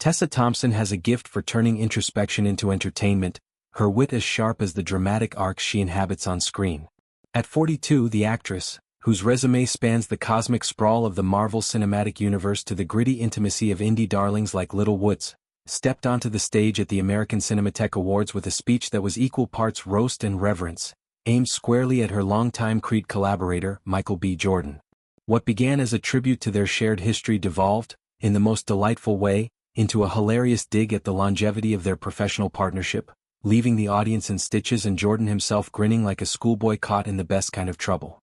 Tessa Thompson has a gift for turning introspection into entertainment, her wit as sharp as the dramatic arcs she inhabits on screen. At 42, the actress, whose resume spans the cosmic sprawl of the Marvel Cinematic Universe to the gritty intimacy of indie darlings like Little Woods, stepped onto the stage at the American Cinematheque Awards with a speech that was equal parts roast and reverence, aimed squarely at her longtime Creed collaborator, Michael B. Jordan. What began as a tribute to their shared history devolved, in the most delightful way, into a hilarious dig at the longevity of their professional partnership, leaving the audience in stitches and Jordan himself grinning like a schoolboy caught in the best kind of trouble.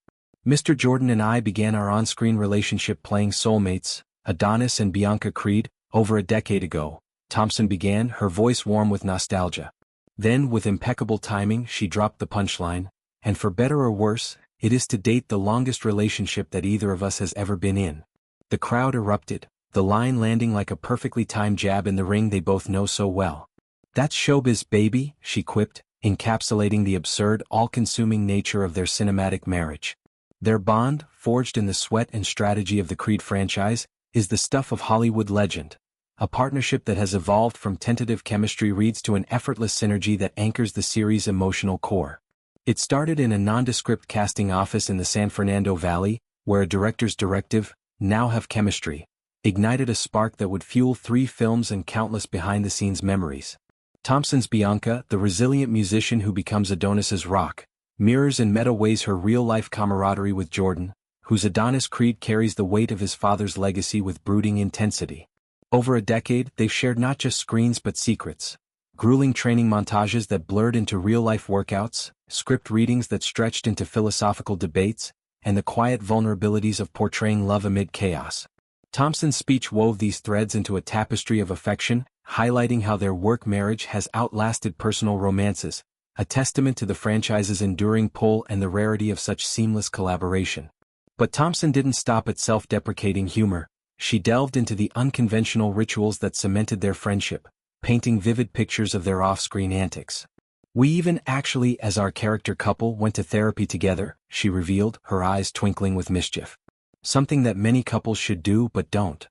Mr. Jordan and I began our on-screen relationship playing soulmates, Adonis and Bianca Creed, over a decade ago, Thompson began, her voice warm with nostalgia. Then, with impeccable timing, she dropped the punchline, and for better or worse, it is to date the longest relationship that either of us has ever been in. The crowd erupted, the line landing like a perfectly timed jab in the ring they both know so well. "That's showbiz, baby," she quipped, encapsulating the absurd, all-consuming nature of their cinematic marriage. Their bond, forged in the sweat and strategy of the Creed franchise, is the stuff of Hollywood legend. A partnership that has evolved from tentative chemistry reads to an effortless synergy that anchors the series' emotional core. It started in a nondescript casting office in the San Fernando Valley, where a director's directive, "Now have chemistry," ignited a spark that would fuel 3 films and countless behind-the-scenes memories. Thompson's Bianca, the resilient musician who becomes Adonis's rock, mirrors in meta ways her real-life camaraderie with Jordan, whose Adonis Creed carries the weight of his father's legacy with brooding intensity. Over a decade, they've shared not just screens but secrets. Grueling training montages that blurred into real-life workouts, script readings that stretched into philosophical debates, and the quiet vulnerabilities of portraying love amid chaos. Thompson's speech wove these threads into a tapestry of affection, highlighting how their work marriage has outlasted personal romances, a testament to the franchise's enduring pull and the rarity of such seamless collaboration. But Thompson didn't stop at self-deprecating humor. She delved into the unconventional rituals that cemented their friendship, painting vivid pictures of their off-screen antics. "We even actually, as our character couple, went to therapy together," she revealed, her eyes twinkling with mischief. Something that many couples should do but don't.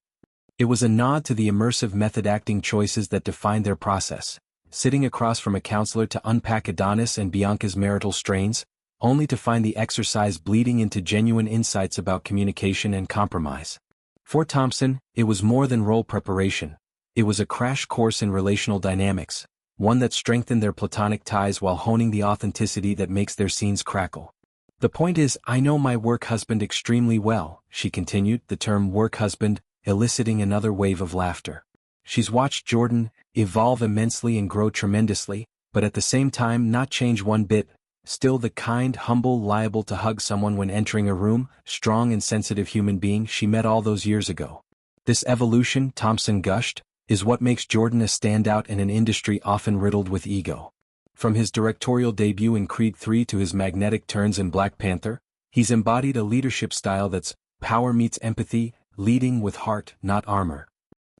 It was a nod to the immersive method acting choices that defined their process, sitting across from a counselor to unpack Adonis and Bianca's marital strains, only to find the exercise bleeding into genuine insights about communication and compromise. For Thompson, it was more than role preparation. It was a crash course in relational dynamics, one that strengthened their platonic ties while honing the authenticity that makes their scenes crackle. "The point is, I know my work husband extremely well," she continued, the term work husband eliciting another wave of laughter. She's watched Jordan evolve immensely and grow tremendously, but at the same time not change one bit, still the kind, humble, liable to hug someone when entering a room, strong and sensitive human being she met all those years ago. This evolution, Thompson gushed, is what makes Jordan a standout in an industry often riddled with ego. From his directorial debut in Creed 3 to his magnetic turns in Black Panther, he's embodied a leadership style that's power meets empathy, leading with heart, not armor.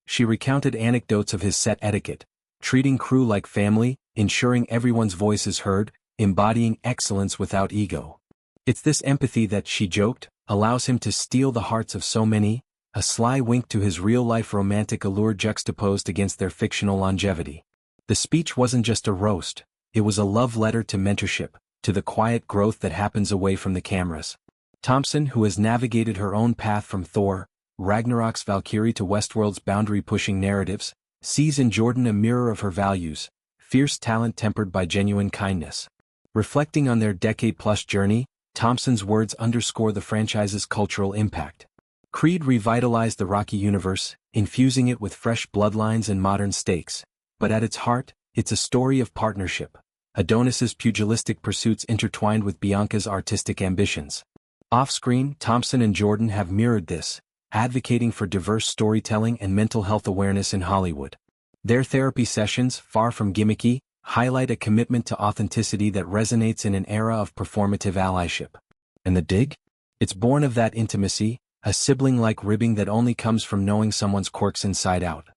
She recounted anecdotes of his set etiquette, treating crew like family, ensuring everyone's voice is heard, embodying excellence without ego. It's this empathy that, she joked, allows him to steal the hearts of so many, a sly wink to his real-life romantic allure juxtaposed against their fictional longevity. The speech wasn't just a roast. It was a love letter to mentorship, to the quiet growth that happens away from the cameras. Thompson, who has navigated her own path from Thor, Ragnarok's Valkyrie to Westworld's boundary-pushing narratives, sees in Jordan a mirror of her values, fierce talent tempered by genuine kindness. Reflecting on their decade-plus journey, Thompson's words underscore the franchise's cultural impact. Creed revitalized the Rocky universe, infusing it with fresh bloodlines and modern stakes, but at its heart, it's a story of partnership. Adonis's pugilistic pursuits intertwined with Bianca's artistic ambitions. Off-screen, Thompson and Jordan have mirrored this, advocating for diverse storytelling and mental health awareness in Hollywood. Their therapy sessions, far from gimmicky, highlight a commitment to authenticity that resonates in an era of performative allyship. And the dig? It's born of that intimacy, a sibling-like ribbing that only comes from knowing someone's quirks inside out.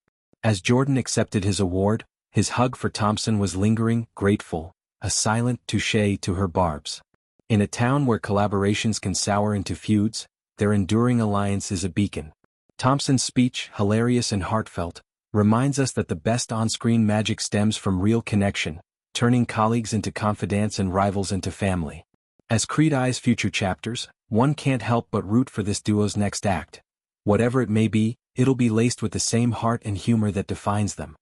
As Jordan accepted his award, his hug for Thompson was lingering, grateful, a silent touche to her barbs. In a town where collaborations can sour into feuds, their enduring alliance is a beacon. Thompson's speech, hilarious and heartfelt, reminds us that the best on-screen magic stems from real connection, turning colleagues into confidants and rivals into family. As Creed eyes future chapters, one can't help but root for this duo's next act. Whatever it may be, it'll be laced with the same heart and humor that defines them.